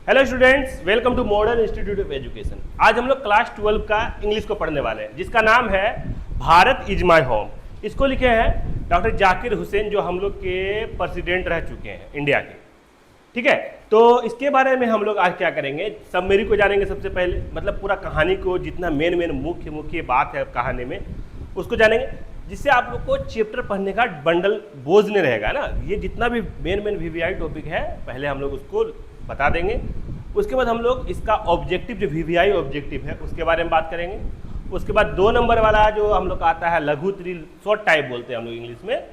Hello students, welcome to modern institute of education. आज हम लोग क्लास 12 का इंग्लिश को पढ़ने वाले हैं, जिसका नाम है भारत इज माई होम। इसको लिखे हैं डॉक्टर जाकिर हुसैन, जो हम लोग के प्रेसिडेंट रह चुके हैं इंडिया के। ठीक है, तो इसके बारे में हम लोग आज क्या करेंगे, सबमेरी को जानेंगे सबसे पहले, मतलब पूरा कहानी को, जितना मेन मुख्य बात है कहानी में उसको जानेंगे, जिससे आप लोग को चैप्टर पढ़ने का बंडल बोझ नहीं रहेगा ना। ये जितना भी मेन वीवीआई टॉपिक है पहले हम लोग उसको बता देंगे। उसके बाद हम लोग इसका ऑब्जेक्टिव, जो वीवीआई ऑब्जेक्टिव है उसके बारे में बात करेंगे। उसके बाद 2 नंबर वाला जो हम लोग का आता है लघु त्रि शॉर्ट टाइप बोलते हैं हम लोग इंग्लिश में,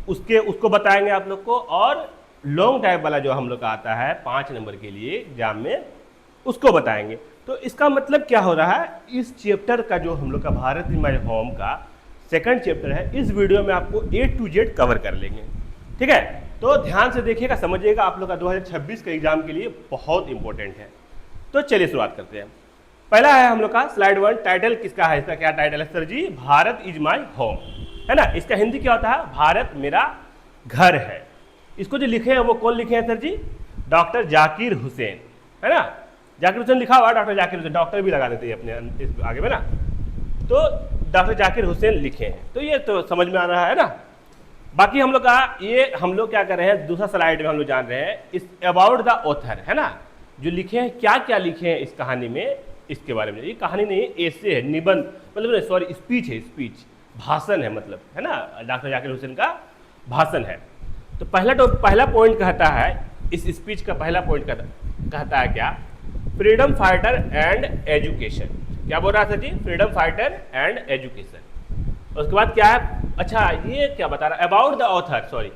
उसको बताएंगे आप लोग को। और लॉन्ग टाइप वाला जो हम लोग का आता है 5 नंबर के लिए एग्जाम में, उसको बताएंगे। तो इसका मतलब क्या हो रहा है, इस चैप्टर का जो हम लोग का भारत इज माय होम का सेकंड चैप्टर है, इस वीडियो में आपको A to Z कवर कर लेंगे। ठीक है, तो ध्यान से देखिएगा, समझिएगा, आप लोग का 2026 के एग्जाम के लिए बहुत इंपॉर्टेंट है। तो चलिए शुरुआत करते हैं। पहला है हम लोग का स्लाइड 1, टाइटल किसका है, इसका क्या टाइटल है sir ji, Bharat is my home, है ना। इसका हिंदी क्या होता है, भारत मेरा घर है। इसको जो लिखे हैं वो कौन लिखे हैं सर जी, डॉक्टर जाकिर हुसैन, है ना। जाकिर हुसैन लिखा हुआ, डॉक्टर जाकिर हुसैन, डॉक्टर भी लगा देते हैं अपने इस आगे में ना। तो डॉक्टर जाकिर हुसैन लिखे हैं, तो ये तो समझ में आ रहा है ना। बाकी हम लोग का ये हम लोग क्या कर रहे हैं, दूसरा स्लाइड में हम लोग जान रहे हैं इस अबाउट द ऑथर, है ना, जो लिखे हैं, क्या क्या लिखे हैं इस कहानी में, इसके बारे में। ये कहानी नहीं है, ऐसे है, निबंध, मतलब सॉरी स्पीच है, स्पीच भाषण है, मतलब, है ना, डॉक्टर जाकिर हुसैन का भाषण है। तो पहला पॉइंट कहता है, इस स्पीच का पहला पॉइंट कहता है क्या, फ्रीडम फाइटर एंड एजुकेशन। क्या बोल रहा था जी, फ्रीडम फाइटर एंड एजुकेशन। उसके बाद क्या है, अच्छा ये क्या बता रहा है, about the author, sorry,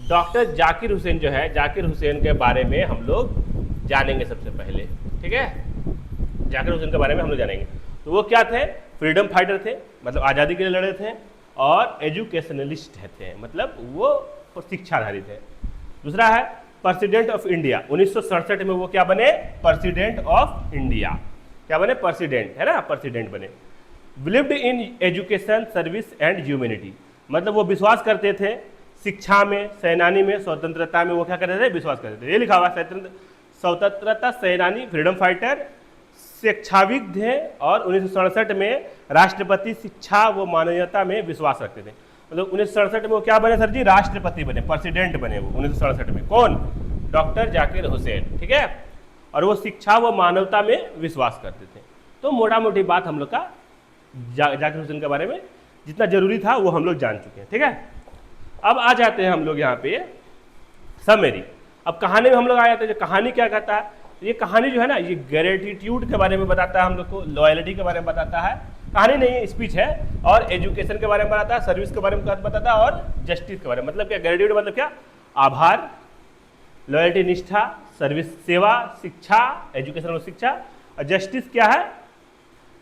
doctor Zakir Hussain जो है, जाकिर हुसैन के बारे में हम लोग जानेंगे सबसे पहले। ठीक है, जाकिर हुसैन के बारे में हम लोग जानेंगे। तो वो क्या थे, फ्रीडम फाइटर थे, मतलब आज़ादी के लिए लड़े थे, और एजुकेशनलिस्ट थे, मतलब वो शिक्षाधारी थे। दूसरा है प्रेसिडेंट ऑफ इंडिया, 1967 में वो क्या बने, प्रेसिडेंट ऑफ इंडिया, क्या बने, प्रेसिडेंट, है ना, प्रेसिडेंट बने। Believed in education service and humanity, मतलब वो विश्वास करते थे शिक्षा में, सेनानी में, स्वतंत्रता में, वो क्या करते थे, विश्वास करते थे। ये लिखा हुआ स्वतंत्रता सेनानी, फ्रीडम फाइटर, शिक्षाविद थे, और 1967 में राष्ट्रपति, शिक्षा व मानवीयता में विश्वास रखते थे। मतलब 1967 में वो क्या बने सर जी, राष्ट्रपति बने, प्रेसिडेंट बने वो 1967 में। कौन, डॉक्टर जाकिर हुसैन। ठीक है, और वो शिक्षा व मानवता में विश्वास करते थे। तो मोटा मोटी बात हम लोग का जाकिर हुसैन के बारे में जितना जरूरी था वो हम लोग जान चुके हैं। ठीक है, अब आ जाते हैं हम लोग यहाँ पे समरी। अब कहानी में हम लोग आ जाते हैं, जो कहानी क्या कहता है, ये कहानी जो है ना, ये ग्रेटिट्यूड के बारे में बताता है हम लोग को, लॉयल्टी के बारे में बताता है। कहानी नहीं, स्पीच है। और एजुकेशन के बारे में बताता है, सर्विस के बारे में बताता है, और जस्टिस के बारे में। मतलब क्या, ग्रेटिट्यूड मतलब क्या, आभार, लॉयल्टी निष्ठा, सर्विस सेवा, शिक्षा, एजुकेशन और शिक्षा, और जस्टिस क्या है,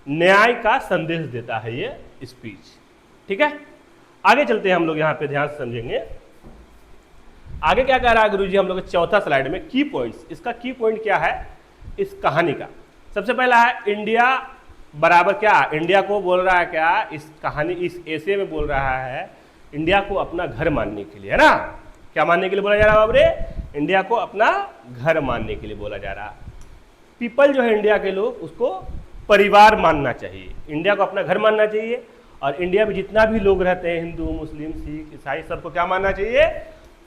न्याय का संदेश देता है ये स्पीच। ठीक है, आगे चलते हैं हम लोग, यहाँ पे ध्यान से समझेंगे आगे क्या कह रहा है गुरुजी हम लोग चौथा स्लाइड में, की पॉइंट्स। इसका की पॉइंट क्या है इस कहानी का, सबसे पहला है इंडिया बराबर क्या, इंडिया को बोल रहा है क्या, इस कहानी, इस ऐसे में बोल रहा है इंडिया को अपना घर मानने के लिए, है ना। क्या मानने के लिए बोला जा रहा है बाबरे, इंडिया को अपना घर मानने के लिए बोला जा रहा है। पीपल जो है इंडिया के लोग, उसको परिवार मानना चाहिए, इंडिया को अपना घर मानना चाहिए। और इंडिया में जितना भी लोग रहते हैं, हिंदू, मुस्लिम, सिख, ईसाई, सबको क्या मानना चाहिए,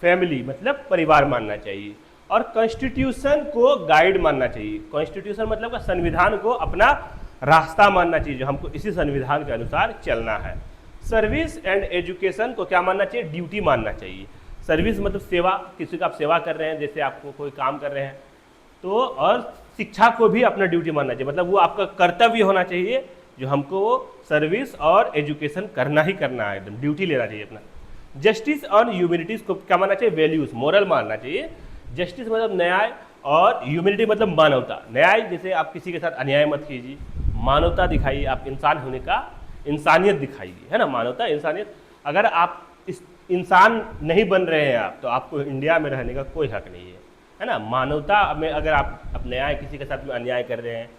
फैमिली, मतलब परिवार मानना चाहिए। और कॉन्स्टिट्यूशन को गाइड मानना चाहिए, कॉन्स्टिट्यूशन मतलब संविधान को अपना रास्ता मानना चाहिए, जो हमको इसी संविधान के अनुसार चलना है। सर्विस एंड एजुकेशन को क्या मानना चाहिए, ड्यूटी मानना चाहिए। सर्विस मतलब सेवा, किसी का आप सेवा कर रहे हैं, जैसे आपको कोई काम कर रहे हैं तो। और शिक्षा को भी अपना ड्यूटी मानना चाहिए, मतलब वो आपका कर्तव्य होना चाहिए, जो हमको सर्विस और एजुकेशन करना ही करना है, एकदम ड्यूटी लेना चाहिए अपना। जस्टिस और ह्यूमैनिटीज को क्या मानना चाहिए, वैल्यूज, मोरल मानना चाहिए। जस्टिस मतलब न्याय, और ह्यूमैनिटी मतलब मानवता। न्याय जैसे आप किसी के साथ अन्याय मत कीजिए, मानवता दिखाइए, आप इंसान होने का इंसानियत दिखाइए, है ना, मानवता, इंसानियत। अगर आप इस इंसान नहीं बन रहे हैं आप, तो आपको इंडिया में रहने का कोई हक नहीं है ना। मानवता में अगर आप न्याय, किसी के साथ में अन्याय कर रहे हैं,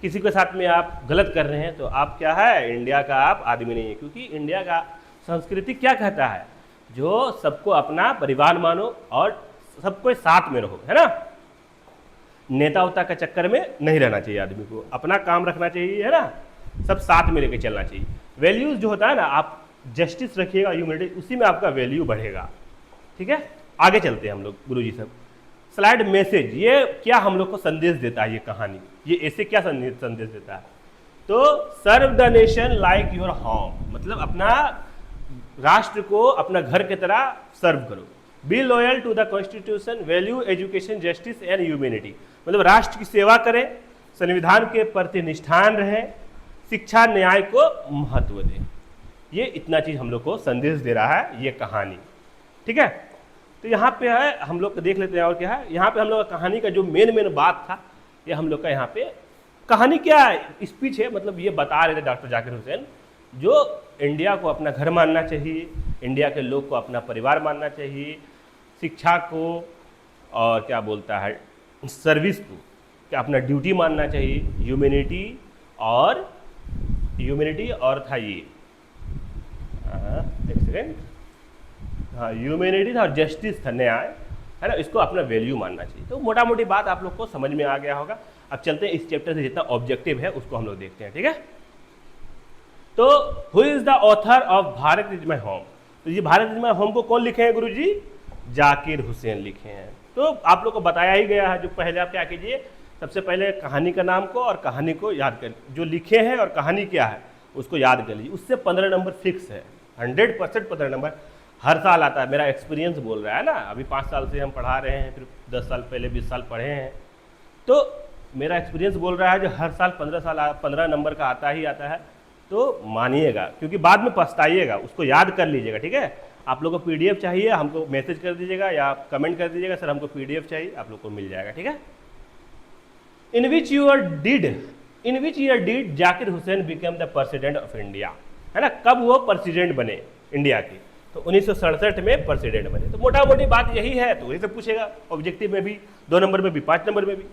किसी के साथ में आप गलत कर रहे हैं, तो आप क्या है, इंडिया का आप आदमी नहीं है। क्योंकि इंडिया का संस्कृति क्या कहता है, जो सबको अपना परिवार मानो और सबको साथ में रहो, है ना। नेता उता के चक्कर में नहीं रहना चाहिए आदमी को, अपना काम रखना चाहिए, है ना, सब साथ में लेके चलना चाहिए। वैल्यूज जो होता है ना, आप जस्टिस रखिएगा, ह्यूमैनिटी, उसी में आपका वैल्यू बढ़ेगा। ठीक है, आगे चलते हैं हम लोग गुरुजी सब। स्लाइड मैसेज, ये क्या हम लोग को संदेश देता है ये कहानी, ये ऐसे क्या संदेश देता है? तो serve the nation like your home, मतलब अपना राष्ट्र को अपना घर की तरह सर्व करो। Be loyal to the constitution, value education justice and humanity, मतलब राष्ट्र की सेवा करें, संविधान के प्रति निष्ठान रहें, शिक्षा न्याय को महत्व दें। ये इतना चीज हम लोग को संदेश दे रहा है ये कहानी। ठीक है, तो यहाँ पे है, हम लोग देख लेते हैं और क्या है यहाँ पे। हम लोग का कहानी का जो मेन बात था, ये हम लोग का यहाँ पे कहानी क्या है, स्पीच है, मतलब ये बता रहे थे डॉक्टर जाकिर हुसैन, जो इंडिया को अपना घर मानना चाहिए, इंडिया के लोग को अपना परिवार मानना चाहिए, शिक्षा को और क्या बोलता है सर्विस को क्या अपना ड्यूटी मानना चाहिए, ह्यूमैनिटी और था ये एक सेकेंड, हाँ ह्यूमैनिटी था और जस्टिस था, न्याय, है ना, इसको अपना वैल्यू मानना चाहिए। तो मोटा मोटी बात आप लोग को समझ में आ गया होगा। अब चलते हैं इस चैप्टर से जितना ऑब्जेक्टिव है उसको हम लोग देखते हैं। ठीक है, तो who is the author of Bharat is my home, तो ये भारत इज माई होम को कौन लिखे हैं गुरुजी? जाकिर हुसैन लिखे हैं। तो आप लोग को बताया ही गया है, जो पहले आप क्या कीजिए, सबसे पहले कहानी का नाम को और कहानी को याद कर, जो लिखे हैं और कहानी क्या है उसको याद कर लीजिए, उससे 15 नंबर फिक्स है, 100% 15 नंबर हर साल आता है। मेरा एक्सपीरियंस बोल रहा है ना, अभी 5 साल से हम पढ़ा रहे हैं, फिर 10 साल पहले 20 साल पढ़े हैं, तो मेरा एक्सपीरियंस बोल रहा है जो हर साल 15 नंबर का आता ही आता है। तो मानिएगा, क्योंकि बाद में पछताइएगा, उसको याद कर लीजिएगा। ठीक है, आप लोगों को पीडीएफ चाहिए, हमको मैसेज कर दीजिएगा या कमेंट कर दीजिएगा, सर हमको पीडीएफ चाहिए, आप लोग को मिल जाएगा। ठीक है, in which year did Zakir Hussain become the president of India, है ना, कब वो प्रेसिडेंट बने इंडिया के? तो 1967 में प्रेसिडेंट बने। तो मोटा मोटी बात यही है, तो वही से पूछेगा ऑब्जेक्टिव में भी, 2 नंबर में भी, 5 नंबर में भी।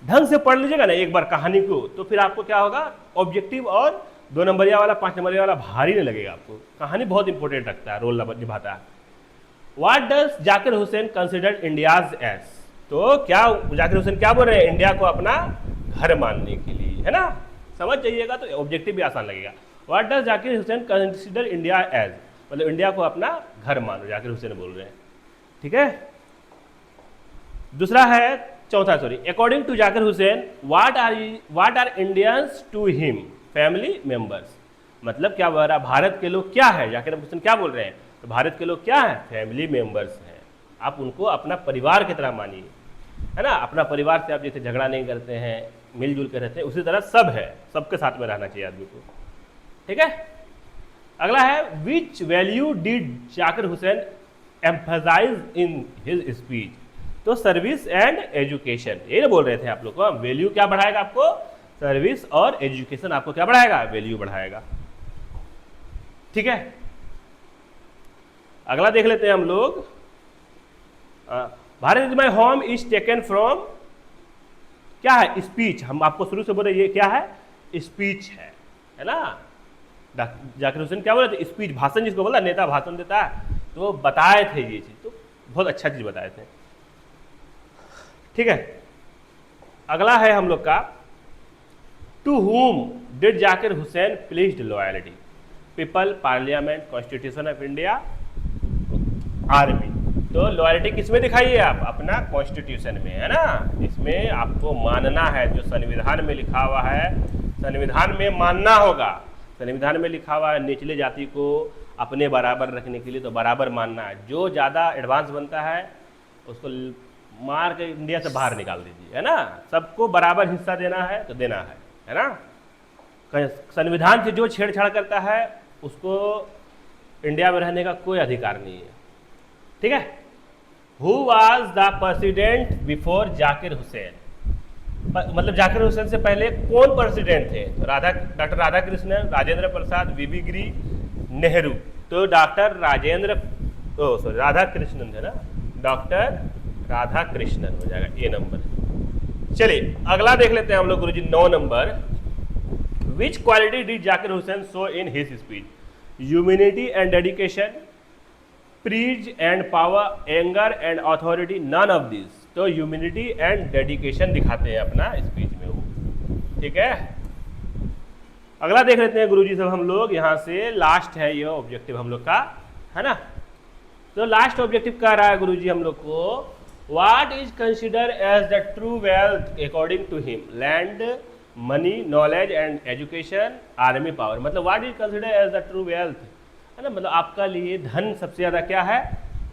ढंग से पढ़ लीजिएगा ना एक बार कहानी को, तो फिर आपको क्या होगा, ऑब्जेक्टिव और 2 नंबरिया वाला 5 नंबरिया वाला भारी नहीं लगेगा आपको। कहानी बहुत इंपॉर्टेंट रखता है, रोल निभाता है। What does Zakir Hussain consider India's as, तो क्या जाकिर हुसैन क्या बोल रहे हैं, इंडिया को अपना घर मानने के लिए, है ना, समझ जाइएगा तो ऑब्जेक्टिव भी आसान लगेगा। What does Zakir Hussain consider India as, मतलब इंडिया को अपना घर मानो, जाकिर हुसैन बोल रहे हैं। ठीक है, दूसरा है, चौथा sorry, according to Zakir Hussain what are Indians to him, family members, मतलब क्या बोल रहा है, भारत के लोग क्या है, जाकिर हुसैन क्या बोल रहे हैं, तो भारत के लोग क्या है, फैमिली मेंबर्स हैं, आप उनको अपना परिवार की तरह मानिए, है ना, अपना परिवार से आप जैसे झगड़ा नहीं करते हैं, मिलजुल कर रहते हैं, उसी तरह सब है, सबके साथ में रहना चाहिए आदमी को। ठीक है, अगला है, which value did Zakir Hussain emphasise in his speech, तो सर्विस एंड एजुकेशन, ये बोल रहे थे आप लोग को, वैल्यू क्या बढ़ाएगा आपको, सर्विस और एजुकेशन आपको क्या बढ़ाएगा, वैल्यू बढ़ाएगा। ठीक है, अगला देख लेते हैं हम लोग, Bharat is my home is taken from, क्या है, स्पीच, हम आपको शुरू से बोले ये क्या है, स्पीच है ना, जाकिर हुसैन क्या बोले थे, स्पीच, भाषण, जिसको बोला नेता भाषण देता है, तो बताए थे ये चीज, तो बहुत अच्छा चीज बताए थे। ठीक है, अगला है हम लोग का, to whom did Zakir Hussain pledged loyalty, people, parliament, constitution of India, army. तो लॉयल्टी किसमें दिखाइए आप, अपना कॉन्स्टिट्यूशन में, है ना, इसमें आपको मानना है, जो संविधान में लिखा हुआ है, संविधान में मानना होगा। संविधान में लिखा हुआ है निचले जाति को अपने बराबर रखने के लिए, तो बराबर मानना है, जो ज़्यादा एडवांस बनता है उसको मार के इंडिया से बाहर निकाल दीजिए, है ना, सबको बराबर हिस्सा देना है तो देना है ना। संविधान से जो छेड़छाड़ करता है उसको इंडिया में रहने का कोई अधिकार नहीं है। ठीक है, who was the president before Zakir Hussain, मतलब जाकिर हुसैन से पहले कौन प्रेसिडेंट थे, तो डॉक्टर राधा कृष्णन, राजेंद्र प्रसाद, वीवी गिरी, नेहरू। तो डॉक्टर राधा कृष्णन थे ना, डॉक्टर राधा कृष्णन हो जाएगा ये नंबर। चलिए अगला देख लेते हैं हम लोग गुरुजी, 9 number, which quality did Zakir Hussain show in his speech, humanity and dedication, praise and power, anger and authority, none of this. तो ह्यूमिलिटी एंड डेडिकेशन दिखाते हैं अपना स्पीच में वो, ठीक है। अगला देख लेते हैं गुरुजी सब हम लोग, यहाँ से लास्ट है ये ऑब्जेक्टिव हम लोग का, है ना। तो लास्ट ऑब्जेक्टिव कह रहा है गुरुजी हम लोग को, what is consider as the true wealth according to him, land, money, knowledge and education, army power. मतलब what is consider as the true wealth, है ना, मतलब आपका लिए धन सबसे ज़्यादा क्या है,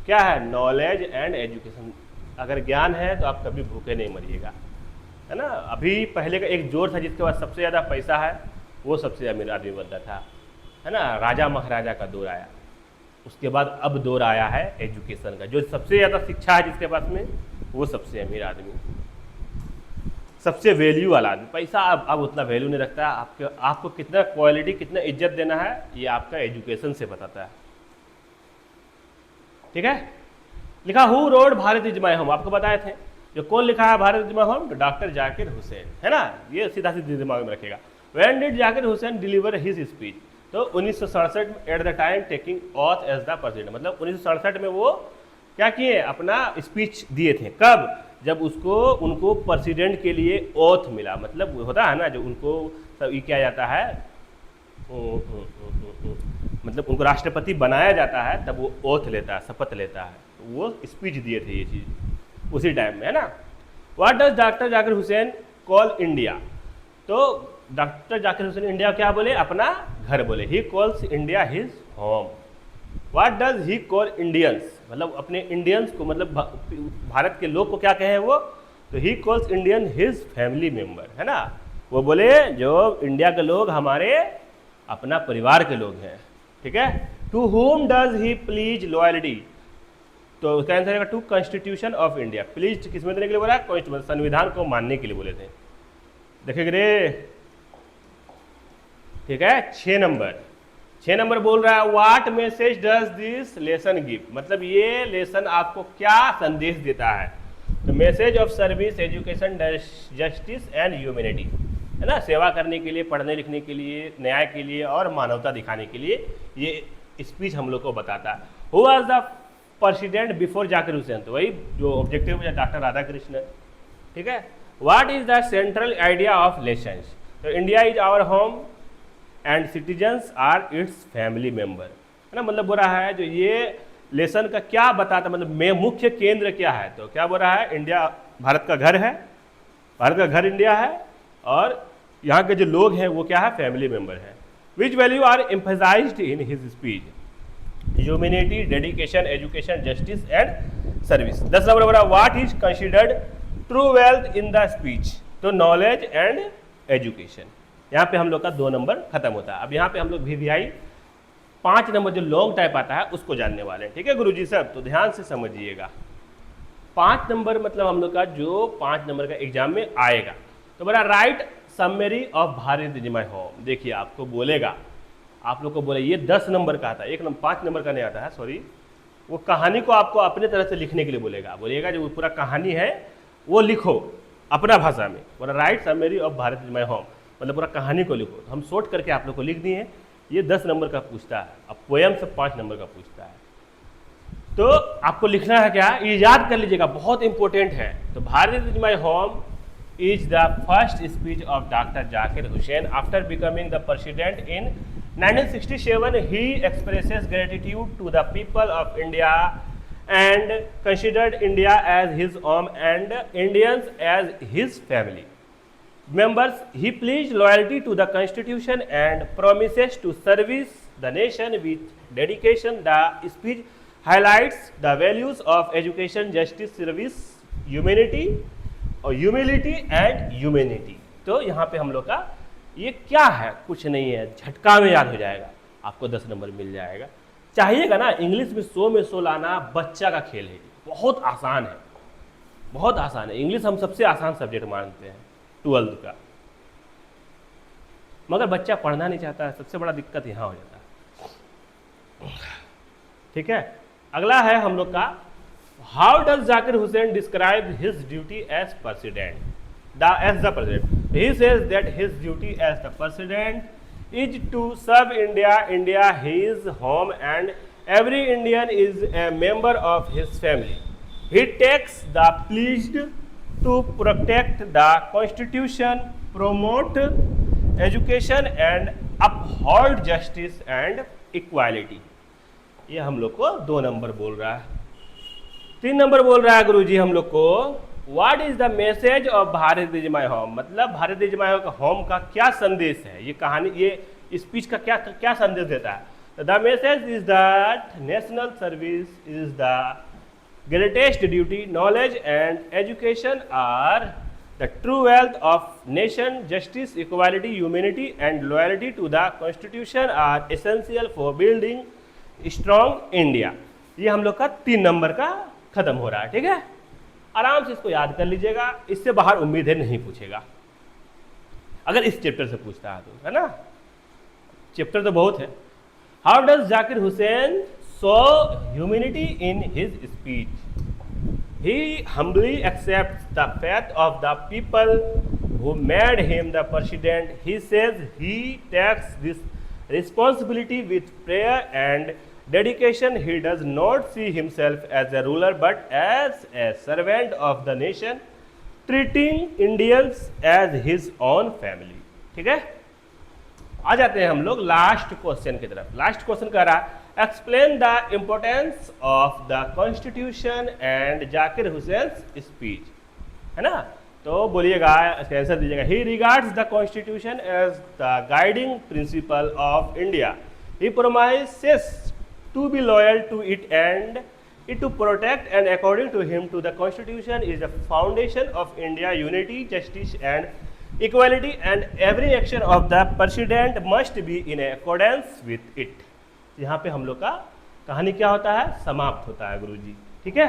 क्या है, नॉलेज एंड एजुकेशन। अगर ज्ञान है तो आप कभी भूखे नहीं मरिएगा, है ना। अभी पहले का एक जोर था जिसके पास सबसे ज़्यादा पैसा है वो सबसे अमीर आदमी बनता था, है ना। राजा महाराजा का दौर आया, उसके बाद अब दौर आया है एजुकेशन का। जो सबसे ज़्यादा शिक्षा है जिसके पास में वो सबसे अमीर आदमी, सबसे वैल्यू वाला आदमी। पैसा अब उतना वैल्यू नहीं रखता है। आपको कितना क्वालिटी, कितना इज्जत देना है ये आपका एजुकेशन से बताता है, ठीक है। लिखा who wrote Bharat is my home, आपको बताए थे जो कौन लिखा है भारत इज माय होम, तो डॉक्टर जाकिर हुसैन, है ना। ये सीधा सीधे दिमाग में रखेगा। When did Zakir Hussain deliver his speech, तो 1967 में at the time taking oath as the president, मतलब 1967 में वो क्या किए, अपना स्पीच दिए थे। कब, जब उनको प्रेसिडेंट के लिए ओथ मिला, मतलब होता है ना जो उनको सब ये किया जाता है, मतलब उनको राष्ट्रपति बनाया जाता है, तब वो ओथ लेता है, शपथ लेता है, तो वो स्पीच दिए थे ये चीज़ उसी टाइम में, है ना। What does doctor Zakir Hussain call India, तो डॉक्टर जाकिर हुसैन इंडिया क्या बोले, अपना घर बोले। He calls India his home. What does he call Indians, मतलब अपने इंडियंस को, मतलब भारत के लोग को क्या कहे वो, तो he calls Indian his family member, है ना। वो बोले जो इंडिया के लोग हमारे अपना परिवार के लोग हैं, ठीक है। To whom does he pledge loyalty, तो उसका आंसर है to constitution of India. Pledge किसमें देने के लिए बोला, संविधान को मानने के लिए बोले थे। देखेंगे रे, ठीक है। 6 नंबर बोल रहा है what message does this lesson give, मतलब ये लेसन आपको क्या संदेश देता है, तो message of service, education, justice and humanity, है ना। सेवा करने के लिए, पढ़ने लिखने के लिए, न्याय के लिए और मानवता दिखाने के लिए ये स्पीच हम लोग को बताता है। Who was the president before Zakir Hussain, तो वही जो ऑब्जेक्टिव है डॉक्टर राधाकृष्णन, ठीक है। What is the central idea of lessons, तो India is our home and citizens are its family member, है ना। मतलब बोल रहा है जो ये लेसन का क्या बताता, मतलब मुख्य केंद्र क्या है, तो क्या बोल रहा है, इंडिया भारत का घर है, भारत का घर इंडिया है, और यहाँ के जो लोग हैं वो क्या है, फैमिली मेंबर है। Which value are emphasized in his speech, humanity, dedication, education, justice and service. 10 number बोला what is considered true wealth in the speech, तो नॉलेज एंड एजुकेशन। यहाँ पे हम लोग का 2 नंबर खत्म होता है। अब यहाँ पे हम लोग VVI 5 नंबर जो लॉन्ग टाइप आता है उसको जानने वाले हैं, ठीक है गुरुजी सब, तो ध्यान से समझिएगा। 5 नंबर मतलब हम लोग का जो 5 नंबर का एग्जाम में आएगा, तो बोला right summary of Bharat is my home. देखिए आपको बोलेगा, आप लोग को बोले ये 10 नंबर का आता है, 5 नंबर का नहीं आता है, सॉरी। वो कहानी को आपको अपने तरह से लिखने के लिए बोलेगा जो पूरा कहानी है वो लिखो अपना भाषा में। बोला right summary of Bharat is my home, मतलब पूरा कहानी को लिखो। हम शॉर्ट करके आप लोग को लिख दिए हैं। ये 10 नंबर का पूछता है, अब पोएम से 5 नंबर का पूछता है, तो आपको लिखना है क्या, ये याद कर लीजिएगा, बहुत इंपॉर्टेंट है। तो Bharat is my home is the first speech of doctor Zakir Hussain after becoming the president in 1967. He expresses gratitude to the people of India and considered India as his home and Indians as his family members. He pledged loyalty to the Constitution and promises to service the nation with dedication. The speech highlights the values of education, justice, service, humanity और humility and humanity. तो यहाँ पे हम लोग का ये क्या है, कुछ नहीं है, झटका में याद हो जाएगा, आपको 10 नंबर मिल जाएगा। चाहिएगा ना, इंग्लिश में 100 में 100 लाना बच्चा का खेल है, बहुत आसान है, बहुत आसान है। इंग्लिश हम सबसे आसान सब्जेक्ट मानते हैं 12th का, मगर बच्चा पढ़ना नहीं चाहता है, सबसे बड़ा दिक्कत यहाँ हो जाता है, ठीक है। अगला है हम लोग का how does Zakir Hussain describe his duty as president, as the president. He says that his duty as the president is to serve India his home, and every Indian is a member of his family. He takes the pledge to protect the Constitution, promote education and uphold justice and equality. ये हम लोग को 2 number बोल रहा है। 3 number बोल रहा है गुरुजी हम लोग को, what is the message of Bharat is my home, मतलब भारत इज माई होम का क्या संदेश है, ये कहानी, ये स्पीच का क्या क्या संदेश देता है। The message is that national service is the greatest duty, knowledge and education are the true wealth of nation, justice, equality, humanity and loyalty to the constitution are essential for building strong India. ये हम लोग का 3 number का खत्म हो रहा है, ठीक है। आराम से इसको याद कर लीजिएगा, इससे बाहर उम्मीद है नहीं पूछेगा, अगर इस चैप्टर से पूछता है तो, है ना। चैप्टर तो बहुत है। How does Zakir Hussain show humanity in his speech, he humbly accepts the faith of the people who made him the president. He says he takes this responsibility with prayer and dedication. He does not see himself as a ruler but as a servant of the nation, treating Indians as his own family. ठीक है, आ जाते हैं हम लोग last question की तरफ। Last question कह रहा है explain the importance of the constitution and Zakir Hussain speech, है ना। तो बोलिएगा, इसका आंसर दीजिएगा। He regards the constitution as the guiding principle of India, he promises to be loyal to it and it to protect, and according to him to the constitution is the foundation of India unity, justice and equality, and every action of the president must be in accordance with it. यहाँ पे हम लोग का कहानी क्या होता है, समाप्त होता है गुरुजी, ठीक है।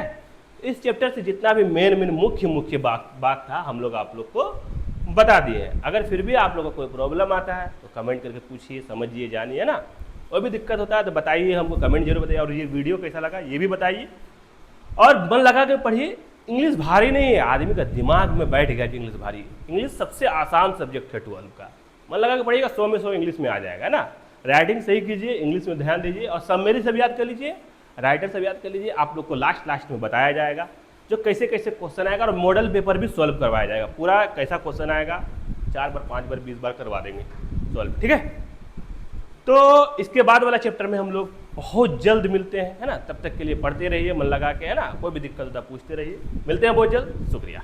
इस चैप्टर से जितना भी मेन मुख्य बात था हम लोग आप लोग को बता दिए हैं। अगर फिर भी आप लोगों को कोई प्रॉब्लम आता है तो कमेंट करके पूछिए, समझिए, जानिए ना। और भी दिक्कत होता है तो बताइए, हमको कमेंट जरूर बताइए। और ये वीडियो कैसा लगा ये भी बताइए, और मन लगा के पढ़िए। इंग्लिश भारी नहीं है, आदमी का दिमाग में बैठ गया कि इंग्लिश भारी। इंग्लिश सबसे आसान सब्जेक्ट है 12 का, मन लगा के पढ़िएगा 100 में 100 इंग्लिश में आ जाएगा ना। राइटिंग सही कीजिए, इंग्लिश में ध्यान दीजिए, और समरी सब याद कर लीजिए, राइटर सब याद कर लीजिए। आप लोग को लास्ट में बताया जाएगा जो कैसे क्वेश्चन आएगा, और मॉडल पेपर भी सॉल्व करवाया जाएगा। पूरा कैसा क्वेश्चन आएगा 4 बार 5 बार 20 बार करवा देंगे सॉल्व, ठीक है। तो इसके बाद वाला चैप्टर में हम लोग बहुत जल्द मिलते हैं, है ना। तब तक के लिए पढ़ते रहिए मन लगा के, है ना। कोई भी दिक्कत होता पूछते रहिए। मिलते हैं बहुत जल्द, शुक्रिया।